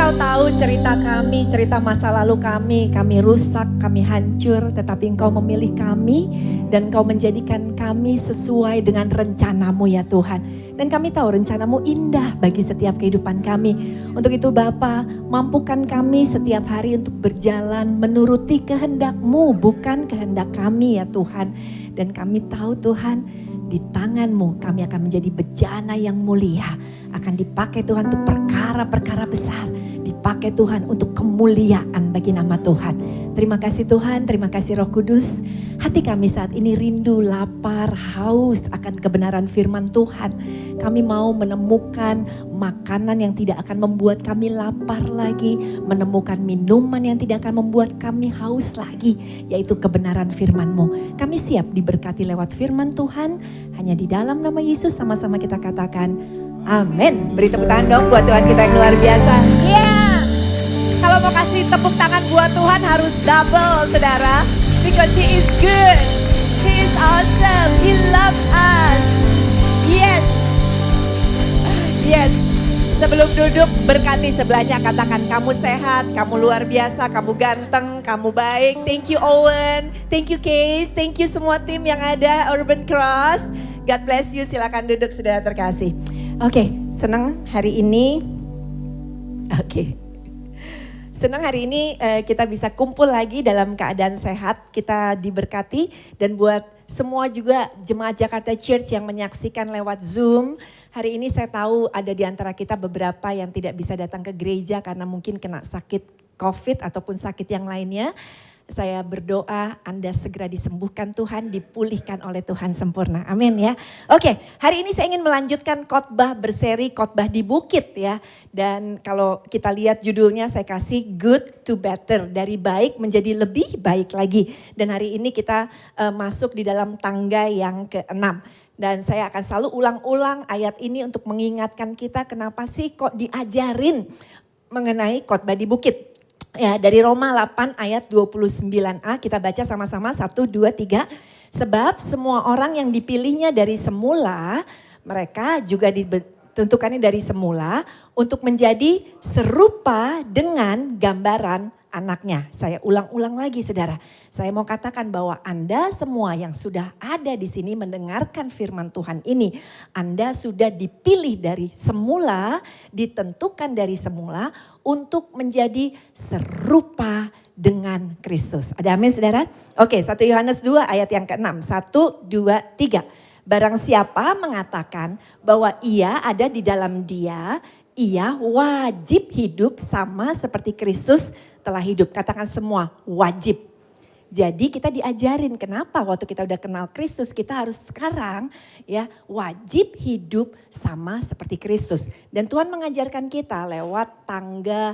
Engkau tahu cerita kami, cerita masa lalu kami rusak, kami hancur, tetapi Engkau memilih kami dan Engkau menjadikan kami sesuai dengan rencanamu ya Tuhan. Dan kami tahu rencanamu indah bagi setiap kehidupan kami. Untuk itu Bapa, mampukan kami setiap hari untuk berjalan menuruti kehendak-Mu, bukan kehendak kami ya Tuhan. Dan kami tahu Tuhan, di tangan-Mu kami akan menjadi bejana yang mulia. Akan dipakai Tuhan untuk perkara-perkara besar. Dipakai Tuhan untuk kemuliaan bagi nama Tuhan. Terima kasih Tuhan, terima kasih Roh Kudus. Hati kami saat ini rindu, lapar, haus akan kebenaran firman Tuhan. Kami mau menemukan makanan yang tidak akan membuat kami lapar lagi. Menemukan minuman yang tidak akan membuat kami haus lagi. Yaitu kebenaran firman-Mu. Kami siap diberkati lewat firman Tuhan. Hanya di dalam nama Yesus sama-sama kita katakan amin. Beri tepuk tangan dong buat Tuhan kita yang luar biasa. Yeah. Kalau mau kasih tepuk tangan buat Tuhan harus double saudara. Because He is good. He is awesome. He loves us. Yes. Yes. Sebelum duduk berkati sebelahnya, katakan kamu sehat, kamu luar biasa, kamu ganteng, kamu baik. Thank you Owen, thank you Case, thank you semua tim yang ada Urban Cross. God bless you, silakan duduk saudara terkasih. Oke, senang hari ini. Senang hari ini kita bisa kumpul lagi dalam keadaan sehat, kita diberkati. Dan buat semua juga jemaat Jakarta Church yang menyaksikan lewat Zoom. Hari ini saya tahu ada di antara kita beberapa yang tidak bisa datang ke gereja karena mungkin kena sakit COVID ataupun sakit yang lainnya. Saya berdoa Anda segera disembuhkan Tuhan, dipulihkan oleh Tuhan sempurna. Amin ya. Oke, hari ini saya ingin melanjutkan khotbah berseri khotbah di bukit ya. Dan kalau kita lihat judulnya saya kasih good to better. Dari baik menjadi lebih baik lagi. Dan hari ini kita masuk di dalam tangga yang ke-6. Dan saya akan selalu ulang-ulang ayat ini untuk mengingatkan kita kenapa sih kok diajarin mengenai khotbah di bukit. Ya, dari Roma 8 ayat 29a kita baca sama-sama 1, 2, 3. Sebab semua orang yang dipilihnya dari semula, mereka juga ditentukannya dari semula untuk menjadi serupa dengan gambaran anaknya. Saya ulang-ulang lagi saudara. Saya mau katakan bahwa Anda semua yang sudah ada di sini mendengarkan firman Tuhan ini. Anda sudah dipilih dari semula, ditentukan dari semula untuk menjadi serupa dengan Kristus. Ada amin saudara? Oke, 1 Yohanes 2 ayat yang ke-6. 1, 2, 3. Barang siapa mengatakan bahwa ia ada di dalam dia, ia wajib hidup sama seperti Kristus telah hidup. Katakan semua, wajib. Jadi kita diajarin kenapa waktu kita udah kenal Kristus kita harus sekarang ya wajib hidup sama seperti Kristus. Dan Tuhan mengajarkan kita lewat tangga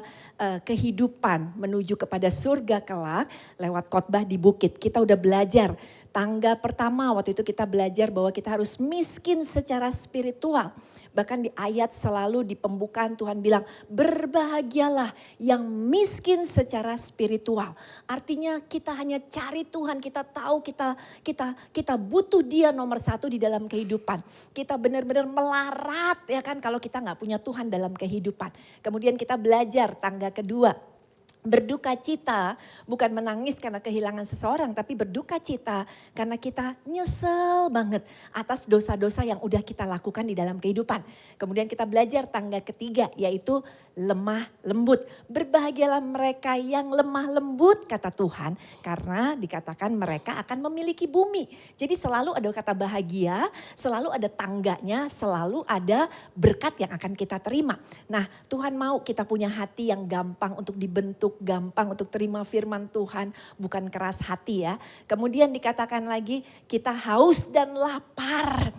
kehidupan menuju kepada surga kelak lewat khotbah di bukit. Kita udah belajar tangga pertama waktu itu kita belajar bahwa kita harus miskin secara spiritual. Bahkan di ayat selalu di pembukaan Tuhan bilang berbahagialah yang miskin secara spiritual. Artinya kita hanya cari Tuhan, kita tahu kita butuh Dia nomor satu di dalam kehidupan. Kita benar-benar melarat ya kan kalau kita nggak punya Tuhan dalam kehidupan. Kemudian kita belajar tangga kedua. Berduka cita bukan menangis karena kehilangan seseorang tapi berduka cita karena kita nyesel banget atas dosa-dosa yang udah kita lakukan di dalam kehidupan. Kemudian kita belajar tangga ketiga yaitu lemah lembut. Berbahagialah mereka yang lemah lembut kata Tuhan karena dikatakan mereka akan memiliki bumi. Jadi selalu ada kata bahagia, selalu ada tangganya, selalu ada berkat yang akan kita terima. Nah Tuhan mau kita punya hati yang gampang untuk dibentuk, gampang untuk terima firman Tuhan, bukan keras hati ya. Kemudian dikatakan lagi kita haus dan lapar.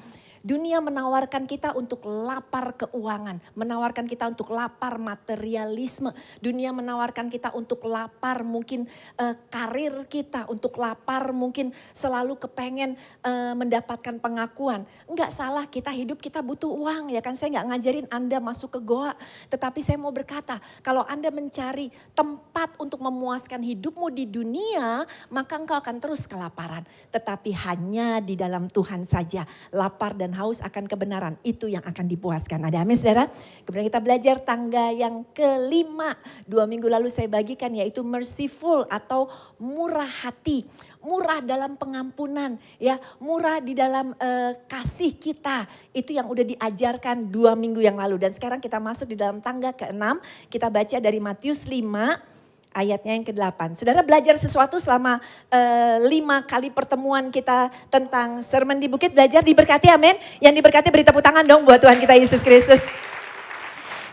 Dunia menawarkan kita untuk lapar keuangan, menawarkan kita untuk lapar materialisme. Dunia menawarkan kita untuk lapar mungkin karir kita, untuk lapar mungkin selalu kepengen mendapatkan pengakuan. Enggak salah kita hidup kita butuh uang ya kan. Saya enggak ngajarin Anda masuk ke goa. Tetapi saya mau berkata kalau Anda mencari tempat untuk memuaskan hidupmu di dunia maka engkau akan terus kelaparan. Tetapi hanya di dalam Tuhan saja lapar dan dan haus akan kebenaran. Itu yang akan dipuaskan. Ada amin saudara? Kemudian kita belajar tangga yang kelima. 2 minggu lalu saya bagikan yaitu merciful atau murah hati. Murah dalam pengampunan, ya, murah di dalam kasih kita. Itu yang udah diajarkan 2 minggu yang lalu. Dan sekarang kita masuk di dalam tangga ke-6. Kita baca dari Matius 5. Ayatnya yang ke-8. Saudara belajar sesuatu selama 5 kali pertemuan kita tentang sermon di bukit. Belajar diberkati, amin. Yang diberkati beri tepuk tangan dong buat Tuhan kita Yesus Kristus.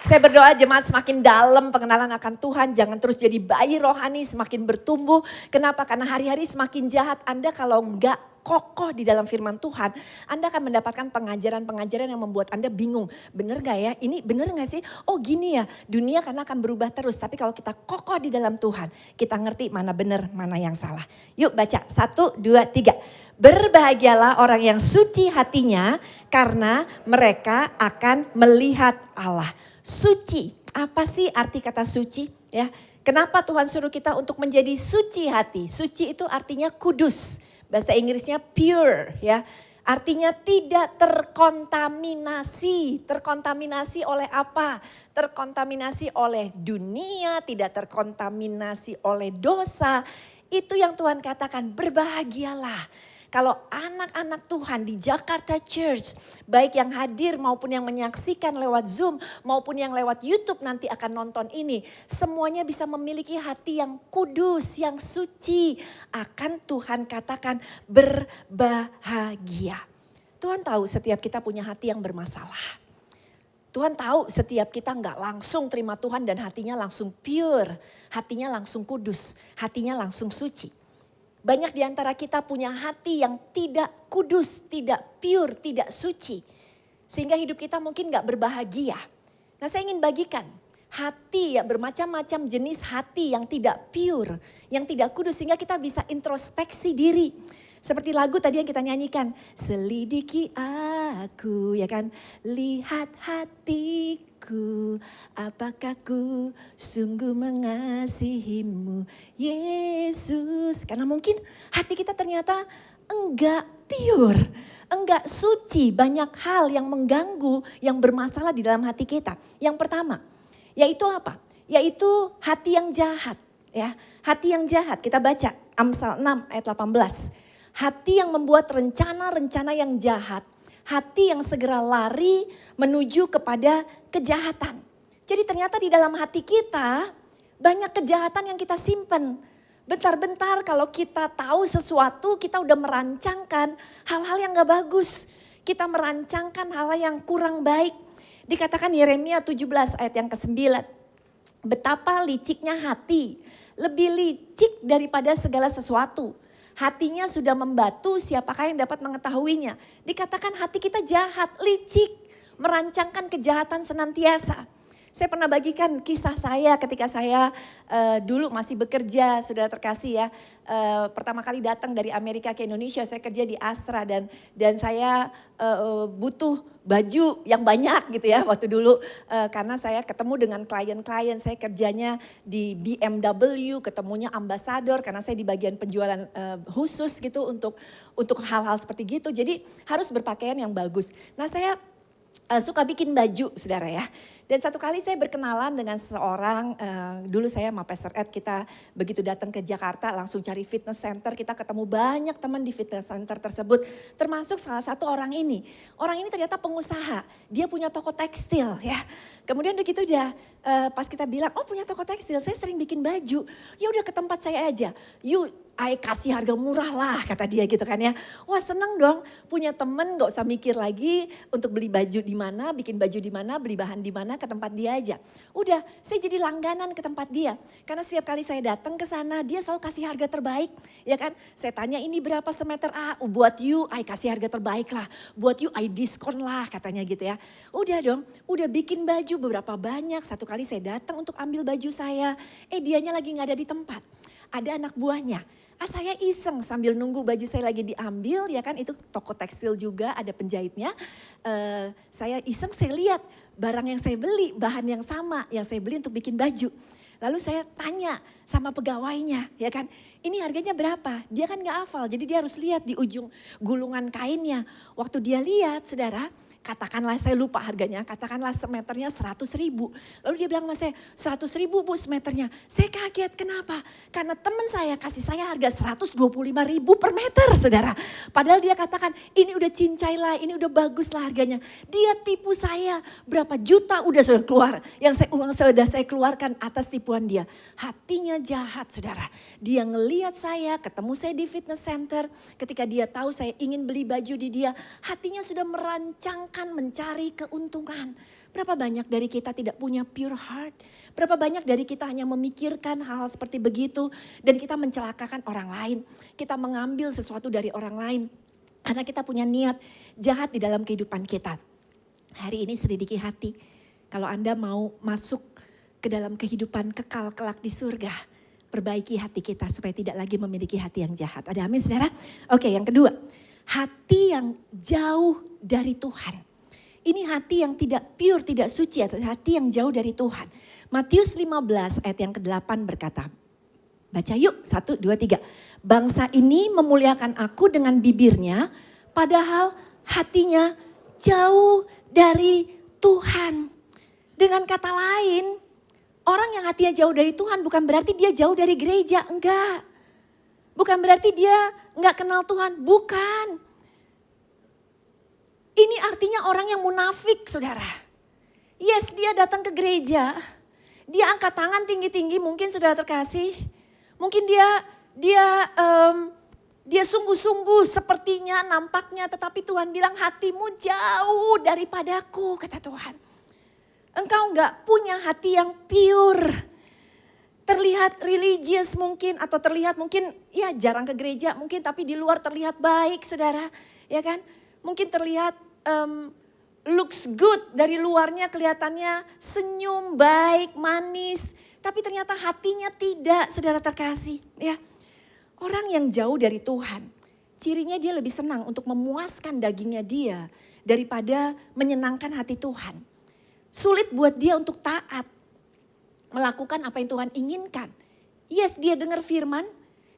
Saya berdoa jemaat semakin dalam pengenalan akan Tuhan. Jangan terus jadi bayi rohani, semakin bertumbuh. Kenapa? Karena hari-hari semakin jahat. Anda kalau enggak kokoh di dalam firman Tuhan, Anda akan mendapatkan pengajaran-pengajaran yang membuat Anda bingung. Bener gak ya? Ini bener gak sih? Oh gini ya, dunia karena akan berubah terus. Tapi kalau kita kokoh di dalam Tuhan, kita ngerti mana benar, mana yang salah. Yuk baca, 1, 2, 3. Berbahagialah orang yang suci hatinya, karena mereka akan melihat Allah. Suci, apa sih arti kata suci? Ya, kenapa Tuhan suruh kita untuk menjadi suci hati? Suci itu artinya kudus. Bahasa Inggrisnya pure, ya. Artinya tidak terkontaminasi. Terkontaminasi oleh apa? Terkontaminasi oleh dunia, tidak terkontaminasi oleh dosa. Itu yang Tuhan katakan, berbahagialah. Kalau anak-anak Tuhan di Jakarta Church, baik yang hadir maupun yang menyaksikan lewat Zoom, maupun yang lewat YouTube nanti akan nonton ini, semuanya bisa memiliki hati yang kudus, yang suci. Akan Tuhan katakan berbahagia. Tuhan tahu setiap kita punya hati yang bermasalah. Tuhan tahu setiap kita nggak langsung terima Tuhan dan hatinya langsung pure, hatinya langsung kudus, hatinya langsung suci. Banyak di antara kita punya hati yang tidak kudus, tidak pure, tidak suci. Sehingga hidup kita mungkin gak berbahagia. Nah saya ingin bagikan hati ya, bermacam-macam jenis hati yang tidak pure, yang tidak kudus. Sehingga kita bisa introspeksi diri. Seperti lagu tadi yang kita nyanyikan. Selidiki aku, ya kan. Lihat hatiku, apakah ku sungguh mengasihimu Yesus. Karena mungkin hati kita ternyata enggak pure, enggak suci. Banyak hal yang mengganggu, yang bermasalah di dalam hati kita. Yang pertama, yaitu apa? Yaitu hati yang jahat. Ya, hati yang jahat. Kita baca Amsal 6 ayat 18. Hati yang membuat rencana-rencana yang jahat. Hati yang segera lari menuju kepada kejahatan. Jadi ternyata di dalam hati kita banyak kejahatan yang kita simpan. Bentar-bentar kalau kita tahu sesuatu kita udah merancangkan hal-hal yang gak bagus. Kita merancangkan hal yang kurang baik. Dikatakan Yeremia 17 ayat yang ke-9. Betapa liciknya hati. Lebih licik daripada segala sesuatu. Hatinya sudah membatu, siapakah yang dapat mengetahuinya. Dikatakan hati kita jahat, licik, merancangkan kejahatan senantiasa. Saya pernah bagikan kisah saya ketika saya dulu masih bekerja, saudara terkasih ya. Pertama kali datang dari Amerika ke Indonesia, saya kerja di Astra dan saya butuh baju yang banyak gitu ya waktu dulu. Karena saya ketemu dengan klien-klien, saya kerjanya di BMW, ketemunya ambasador karena saya di bagian penjualan khusus gitu untuk hal-hal seperti gitu. Jadi harus berpakaian yang bagus. Nah saya suka bikin baju saudara ya. Dan satu kali saya berkenalan dengan seseorang, dulu saya sama Pastor Ed kita begitu datang ke Jakarta langsung cari fitness center. Kita ketemu banyak teman di fitness center tersebut termasuk salah satu orang ini. Orang ini ternyata pengusaha, dia punya toko tekstil ya. Kemudian begitu dia pas kita bilang, oh punya toko tekstil, saya sering bikin baju. Ya udah ke tempat saya aja, yuk kasih harga murah lah kata dia gitu kan ya. Wah seneng dong punya temen gak usah mikir lagi untuk beli baju di mana, bikin baju di mana, beli bahan di mana, ke tempat dia aja. Udah saya jadi langganan ke tempat dia. Karena setiap kali saya datang ke sana dia selalu kasih harga terbaik. Ya kan saya tanya ini berapa semeter, buat you I kasih harga terbaik lah. Buat you I diskon lah katanya gitu ya. Udah dong, udah bikin baju beberapa banyak. Satu kali saya datang untuk ambil baju saya. Dianya lagi gak ada di tempat. Ada anak buahnya. Saya iseng sambil nunggu baju saya lagi diambil ya kan, itu toko tekstil juga ada penjahitnya. Saya iseng, saya lihat barang yang saya beli, bahan yang sama yang saya beli untuk bikin baju. Lalu saya tanya sama pegawainya, ya kan, ini harganya berapa? Dia kan gak hafal, jadi dia harus lihat di ujung gulungan kainnya. Waktu dia lihat, saudara, katakanlah saya lupa harganya, katakanlah semeternya 100.000. Lalu dia bilang sama saya, 100.000 Bu semeternya. Saya kaget, kenapa? Karena teman saya kasih saya harga 125.000 per meter, saudara. Padahal dia katakan, ini udah cincai lah, ini udah bagus lah harganya. Dia tipu saya, berapa juta udah sudah keluar. Uang sudah saya keluarkan atas tipuan dia. Hatinya jahat, saudara. Dia ngelihat saya, ketemu saya di fitness center. Ketika dia tahu saya ingin beli baju di dia, hatinya sudah merancang mencari keuntungan. Berapa banyak dari kita tidak punya pure heart? Berapa banyak dari kita hanya memikirkan hal-hal seperti begitu dan kita mencelakakan orang lain. Kita mengambil sesuatu dari orang lain karena kita punya niat jahat di dalam kehidupan kita. Hari ini selidiki hati. Kalau Anda mau masuk ke dalam kehidupan kekal kelak di surga, perbaiki hati kita supaya tidak lagi memiliki hati yang jahat. Ada amin, saudara? Oke, yang kedua. Hati yang jauh dari Tuhan. Ini hati yang tidak pure, tidak suci, atau hati yang jauh dari Tuhan. Matius 15 ayat yang ke-8 berkata, baca yuk, 1, 2, 3. Bangsa ini memuliakan aku dengan bibirnya, padahal hatinya jauh dari Tuhan. Dengan kata lain, orang yang hatinya jauh dari Tuhan bukan berarti dia jauh dari gereja, enggak. Bukan berarti dia enggak kenal Tuhan, bukan. Ini artinya orang yang munafik, saudara. Yes, dia datang ke gereja, dia angkat tangan tinggi-tinggi, mungkin saudara terkasih. Mungkin dia sungguh-sungguh sepertinya, nampaknya, tetapi Tuhan bilang hatimu jauh daripadaku, kata Tuhan. Engkau enggak punya hati yang pure. Terlihat religious mungkin atau terlihat mungkin ya jarang ke gereja mungkin tapi di luar terlihat baik, saudara, ya kan? Mungkin terlihat looks good, dari luarnya kelihatannya senyum, baik, manis, tapi ternyata hatinya tidak, saudara terkasih, ya. Orang yang jauh dari Tuhan, cirinya dia lebih senang untuk memuaskan dagingnya dia daripada menyenangkan hati Tuhan. Sulit buat dia untuk taat. Melakukan apa yang Tuhan inginkan. Yes, dia dengar firman,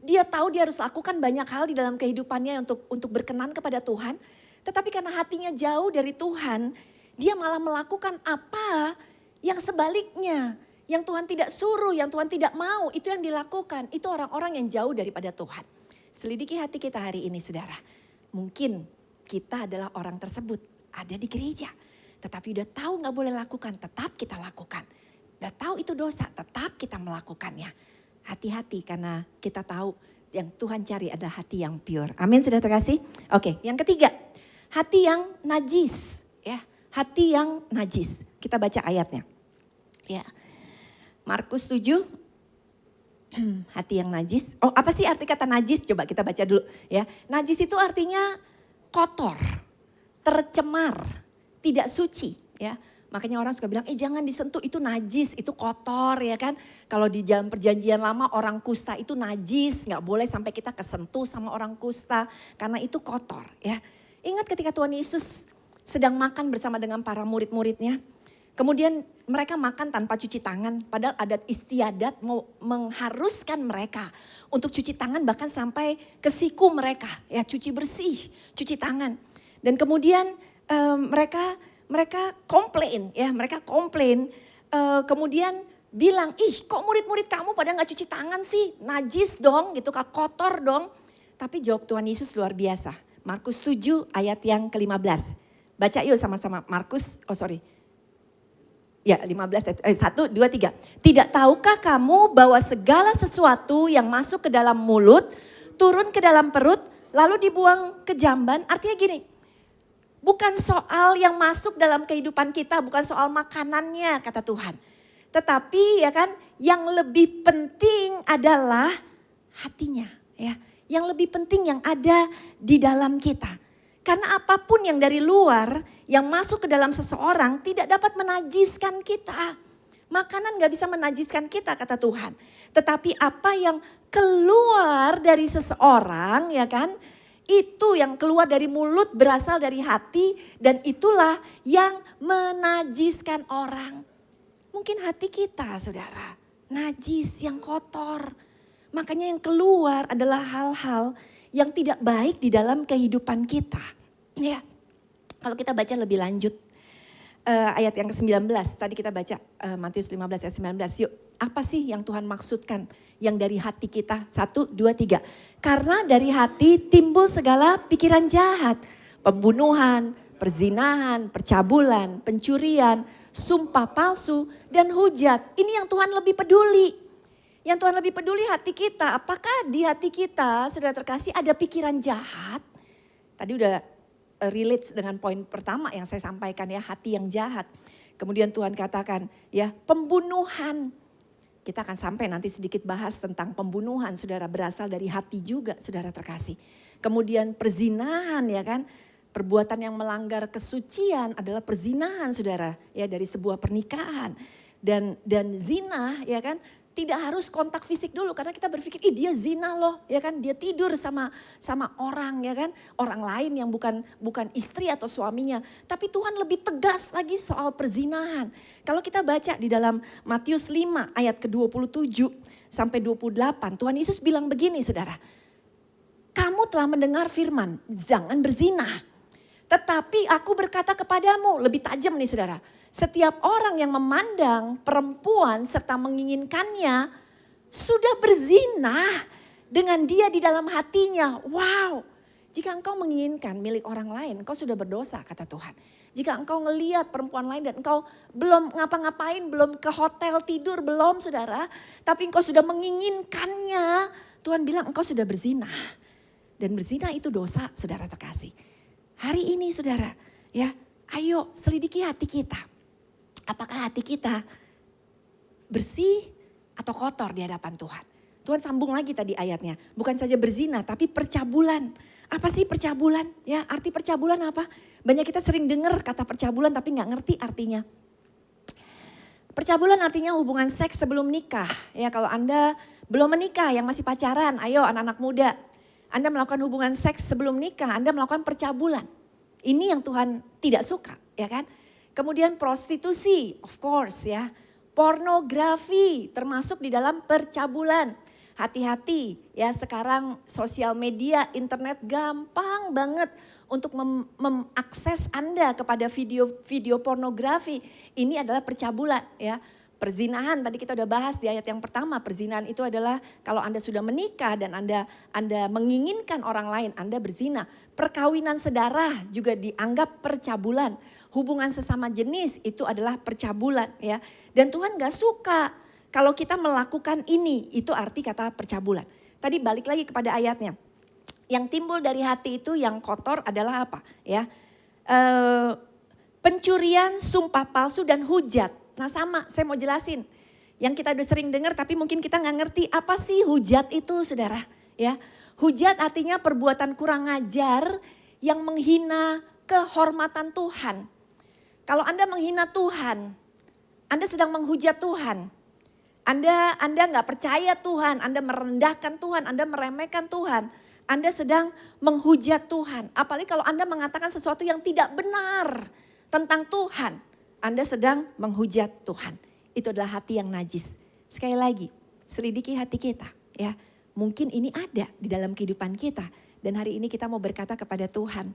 dia tahu dia harus lakukan banyak hal di dalam kehidupannya untuk berkenan kepada Tuhan. Tetapi karena hatinya jauh dari Tuhan, dia malah melakukan apa yang sebaliknya. Yang Tuhan tidak suruh, yang Tuhan tidak mau, itu yang dilakukan. Itu orang-orang yang jauh daripada Tuhan. Selidiki hati kita hari ini, saudara. Mungkin kita adalah orang tersebut, ada di gereja. Tetapi udah tahu gak boleh lakukan, tetap kita lakukan. Udah tahu itu dosa, tetap kita melakukannya. Hati-hati karena kita tahu yang Tuhan cari adalah hati yang pure. Amin, sudah terkasih? Oke, yang ketiga. Hati yang najis. Ya, hati yang najis. Kita baca ayatnya. Ya, Markus 7. Hati yang najis. Oh, apa sih arti kata najis? Coba kita baca dulu. Ya, najis itu artinya kotor, tercemar, tidak suci. Ya. Makanya orang suka bilang, jangan disentuh, itu najis, itu kotor, ya kan. Kalau di zaman perjanjian lama orang kusta itu najis, gak boleh sampai kita kesentuh sama orang kusta, karena itu kotor, ya. Ingat ketika Tuhan Yesus sedang makan bersama dengan para murid-muridnya, kemudian mereka makan tanpa cuci tangan, padahal adat istiadat mau mengharuskan mereka untuk cuci tangan bahkan sampai ke siku mereka, ya cuci bersih, cuci tangan. Dan kemudian mereka komplain, ya mereka komplain, kemudian bilang, kok murid-murid kamu pada gak cuci tangan sih, najis dong gitu, kotor dong. Tapi jawab Tuhan Yesus luar biasa, Markus 7 ayat yang ke-15. Baca yuk sama-sama, Ya 15, 1, 2, 3. Tidak tahukah kamu bahwa segala sesuatu yang masuk ke dalam mulut, turun ke dalam perut, lalu dibuang ke jamban? Artinya gini, bukan soal yang masuk dalam kehidupan kita, bukan soal makanannya kata Tuhan. Tetapi ya kan, yang lebih penting adalah hatinya, ya. Yang lebih penting yang ada di dalam kita. Karena apapun yang dari luar, yang masuk ke dalam seseorang tidak dapat menajiskan kita. Makanan gak bisa menajiskan kita kata Tuhan. Tetapi apa yang keluar dari seseorang, ya kan, itu yang keluar dari mulut berasal dari hati dan itulah yang menajiskan orang. Mungkin hati kita, saudara, najis, yang kotor. Makanya yang keluar adalah hal-hal yang tidak baik di dalam kehidupan kita. Ya, kalau kita baca lebih lanjut, ayat yang ke-19, tadi kita baca Matius 15 ayat 19. Yuk, apa sih yang Tuhan maksudkan yang dari hati kita? 1, 2, 3. Karena dari hati timbul segala pikiran jahat, pembunuhan, perzinahan, percabulan, pencurian, sumpah palsu, dan hujat. Ini yang Tuhan lebih peduli. Yang Tuhan lebih peduli hati kita. Apakah di hati kita, saudara terkasih, ada pikiran jahat? Tadi udah relate dengan poin pertama yang saya sampaikan ya, hati yang jahat. Kemudian Tuhan katakan ya, pembunuhan. Kita akan sampai nanti sedikit bahas tentang pembunuhan, saudara, berasal dari hati juga, saudara terkasih. Kemudian perzinahan ya kan, perbuatan yang melanggar kesucian adalah perzinahan, saudara, ya, dari sebuah pernikahan. Dan zina ya kan, tidak harus kontak fisik dulu karena kita berpikir ih dia zina loh ya kan, dia tidur sama orang ya kan, orang lain yang bukan istri atau suaminya. Tapi Tuhan lebih tegas lagi soal perzinahan. Kalau kita baca di dalam Matius 5 ayat ke-27 sampai 28, Tuhan Yesus bilang begini, saudara. Kamu telah mendengar firman, jangan berzina. Tetapi aku berkata kepadamu, lebih tajam nih saudara. Setiap orang yang memandang perempuan serta menginginkannya sudah berzina dengan dia di dalam hatinya. Wow, jika engkau menginginkan milik orang lain, engkau sudah berdosa, kata Tuhan. Jika engkau ngelihat perempuan lain dan engkau belum ngapa-ngapain, belum ke hotel tidur, belum saudara. Tapi engkau sudah menginginkannya, Tuhan bilang engkau sudah berzina. Dan berzina itu dosa, saudara terkasih. Hari ini saudara, ya, ayo selidiki hati kita. Apakah hati kita bersih atau kotor di hadapan Tuhan? Tuhan sambung lagi tadi ayatnya. Bukan saja berzina tapi percabulan. Apa sih percabulan? Ya, arti percabulan apa? Banyak kita sering dengar kata percabulan tapi gak ngerti artinya. Percabulan artinya hubungan seks sebelum nikah. Ya, kalau Anda belum menikah yang masih pacaran, ayo anak-anak muda. Anda melakukan hubungan seks sebelum nikah, Anda melakukan percabulan. Ini yang Tuhan tidak suka, ya kan? Kemudian prostitusi, of course ya. Pornografi termasuk di dalam percabulan. Hati-hati ya, sekarang sosial media, internet gampang banget untuk mengakses Anda kepada video pornografi. Ini adalah percabulan ya. Perzinahan tadi kita udah bahas di ayat yang pertama. Perzinahan itu adalah kalau Anda sudah menikah dan Anda menginginkan orang lain, Anda berzina. Perkawinan sedarah juga dianggap percabulan. Hubungan sesama jenis itu adalah percabulan ya. Dan Tuhan gak suka kalau kita melakukan ini, itu arti kata percabulan. Tadi balik lagi kepada ayatnya. Yang timbul dari hati itu yang kotor adalah apa ya? Pencurian, sumpah palsu dan hujat. Nah sama, saya mau jelasin. Yang kita udah sering dengar tapi mungkin kita gak ngerti apa sih hujat itu saudara. Ya, hujat artinya perbuatan kurang ajar yang menghina kehormatan Tuhan. Kalau Anda menghina Tuhan, Anda sedang menghujat Tuhan. Anda gak percaya Tuhan, Anda merendahkan Tuhan, Anda meremehkan Tuhan. Anda sedang menghujat Tuhan. Apalagi kalau Anda mengatakan sesuatu yang tidak benar tentang Tuhan. Anda sedang menghujat Tuhan. Itu adalah hati yang najis. Sekali lagi, selidiki hati kita ya. Mungkin ini ada di dalam kehidupan kita. Dan hari ini kita mau berkata kepada Tuhan.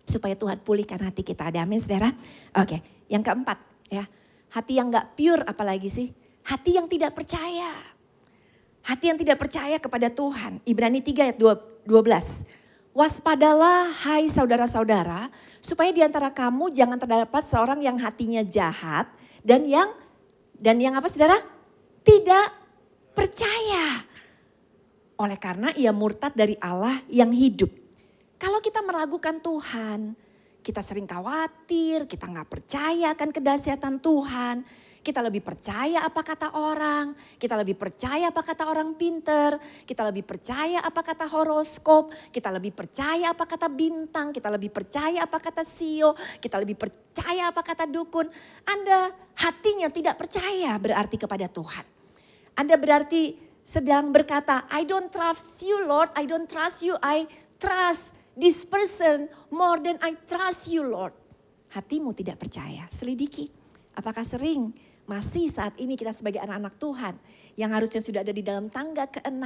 Supaya Tuhan pulihkan hati kita. Ada amin saudara? Oke, yang keempat ya. Hati yang gak pure apalagi sih? Hati yang tidak percaya. Hati yang tidak percaya kepada Tuhan. Ibrani 3 ayat 12. Waspadalah hai saudara-saudara, supaya di antara kamu jangan terdapat seorang yang hatinya jahat dan yang apa saudara? Tidak percaya. Oleh karena ia murtad dari Allah yang hidup. Kalau kita meragukan Tuhan, kita sering khawatir, kita gak percaya akan kedahsyatan Tuhan. Kita lebih percaya apa kata orang, kita lebih percaya apa kata orang pinter, kita lebih percaya apa kata horoskop, kita lebih percaya apa kata bintang, kita lebih percaya apa kata sio, kita lebih percaya apa kata dukun. Anda hatinya tidak percaya berarti kepada Tuhan. Anda berarti sedang berkata, I don't trust you Lord, I don't trust you, I trust this person more than I trust you Lord. Hatimu tidak percaya, selidiki. Apakah sering Masih saat ini kita sebagai anak-anak Tuhan yang harusnya sudah ada di dalam tangga ke-6,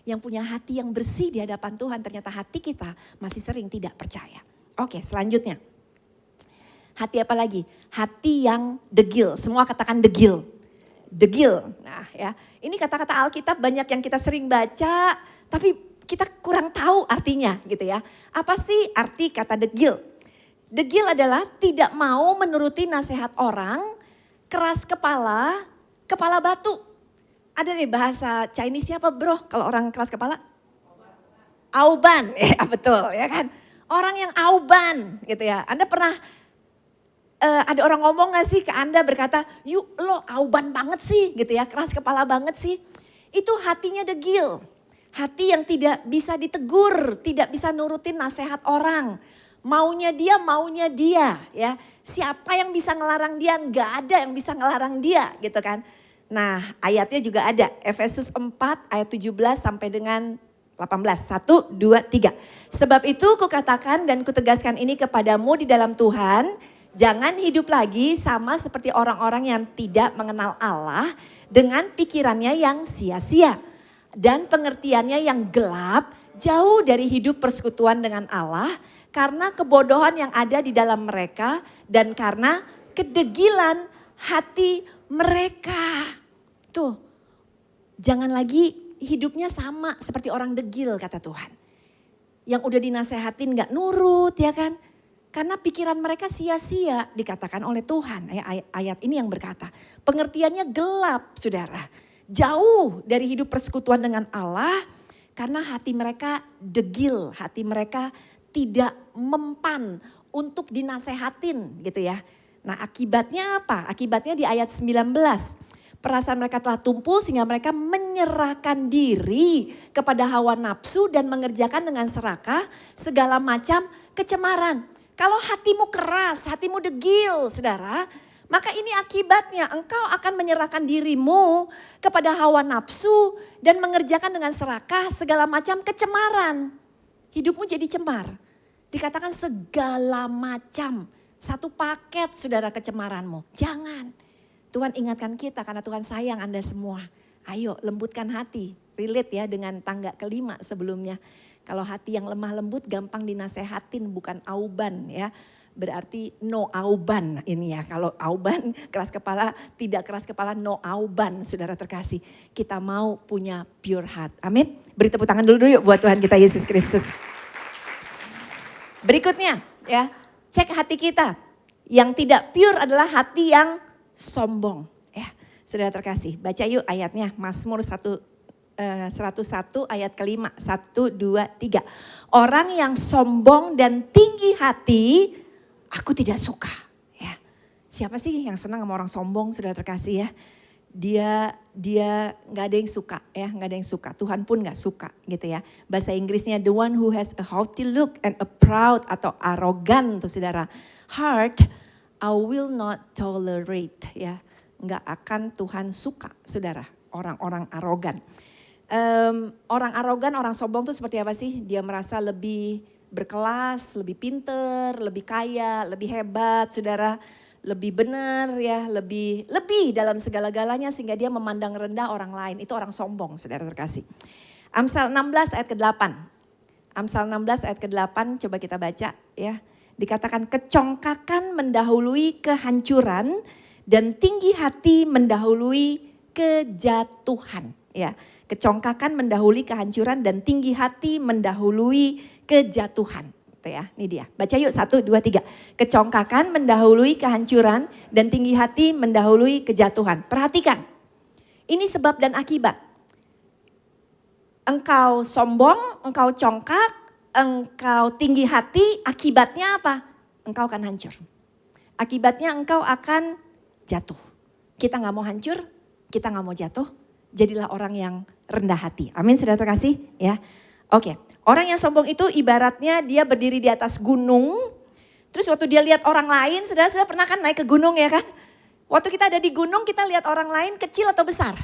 yang punya hati yang bersih di hadapan Tuhan, ternyata hati kita masih sering tidak percaya. Oke, selanjutnya. Hati apa lagi? Hati yang degil. Semua katakan degil. Degil. Nah ya, ini kata-kata Alkitab banyak yang kita sering baca, tapi kita kurang tahu artinya gitu ya. Apa sih arti kata degil? Degil adalah tidak mau menuruti nasihat orang, keras kepala, kepala batu. Ada nih bahasa Chinese apa bro kalau orang keras kepala? Auban, ya betul ya kan. Orang yang auban gitu ya. Anda pernah ada orang ngomong gak sih ke Anda berkata, yuk lo auban banget sih gitu ya, keras kepala banget sih. Itu hatinya degil. Hati yang tidak bisa ditegur, tidak bisa nurutin nasihat orang. Maunya dia ya. Siapa yang bisa ngelarang dia? Gak ada yang bisa ngelarang dia gitu kan. Nah ayatnya juga ada, Efesus 4 ayat 17 sampai dengan 18, 1, 2, 3. Sebab itu kukatakan dan kutegaskan ini kepadamu di dalam Tuhan, jangan hidup lagi sama seperti orang-orang yang tidak mengenal Allah dengan pikirannya yang sia-sia dan pengertiannya yang gelap, jauh dari hidup persekutuan dengan Allah karena kebodohan yang ada di dalam mereka dan karena kedegilan hati mereka. Tuh, jangan lagi hidupnya sama seperti orang degil kata Tuhan. Yang udah dinasehatin gak nurut ya kan. Karena pikiran mereka sia-sia dikatakan oleh Tuhan. Ayat ini yang berkata, pengertiannya gelap saudara. Jauh dari hidup persekutuan dengan Allah karena hati mereka degil, hati mereka tidak mempan untuk dinasehatin gitu ya. Nah akibatnya apa? Akibatnya di ayat 19. Perasaan mereka telah tumpul sehingga mereka menyerahkan diri kepada hawa nafsu dan mengerjakan dengan serakah segala macam kecemaran. Kalau hatimu keras, hatimu degil saudara, maka ini akibatnya engkau akan menyerahkan dirimu kepada hawa nafsu dan mengerjakan dengan serakah segala macam kecemaran. Hidupmu jadi cemar. Dikatakan segala macam, satu paket saudara kecemaranmu. Jangan. Tuhan ingatkan kita karena Tuhan sayang Anda semua. Ayo lembutkan hati, relate ya dengan tangga kelima sebelumnya. Kalau hati yang lemah lembut gampang dinasehatin bukan auban ya. Berarti no auban ini ya. Kalau auban keras kepala, tidak keras kepala no auban saudara terkasih. Kita mau punya pure heart. Amin. Beri tepuk tangan dulu yuk buat Tuhan kita Yesus Kristus. Berikutnya ya, cek hati kita. Yang tidak pure adalah hati yang sombong ya. Saudara terkasih, baca yuk ayatnya Mazmur 101 ayat kelima, 1, 2, 3. Orang yang sombong dan tinggi hati, aku tidak suka ya. Siapa sih yang senang sama orang sombong saudara terkasih ya. Dia gak ada yang suka ya, gak ada yang suka. Tuhan pun gak suka gitu ya. Bahasa Inggrisnya the one who has a haughty look and a proud atau arogan tuh saudara. Heart, I will not tolerate ya. Gak akan Tuhan suka saudara, orang-orang arogan. Orang arogan, orang sombong tuh seperti apa sih? Dia merasa lebih berkelas, lebih pinter, lebih kaya, lebih hebat saudara. Lebih benar ya, lebih dalam segala-galanya sehingga dia memandang rendah orang lain. Itu orang sombong saudara terkasih. Amsal 16 ayat ke-8. Amsal 16 ayat ke-8 coba kita baca ya. Dikatakan kecongkakan mendahului kehancuran dan tinggi hati mendahului kejatuhan. Ya, kecongkakan mendahului kehancuran dan tinggi hati mendahului kejatuhan. Itu ya, ini dia. Baca yuk 1, 2, 3. Kecongkakan mendahului kehancuran dan tinggi hati mendahului kejatuhan. Perhatikan, ini sebab dan akibat. Engkau sombong, engkau congkak, engkau tinggi hati, akibatnya apa? Engkau akan hancur. Akibatnya engkau akan jatuh. Kita gak mau hancur, kita gak mau jatuh. Jadilah orang yang rendah hati. Amin, saudara terkasih ya. Oke, orang yang sombong itu ibaratnya dia berdiri di atas gunung. Terus waktu dia lihat orang lain, saudara-saudara pernah kan naik ke gunung ya kan? Waktu kita ada di gunung kita lihat orang lain kecil atau besar?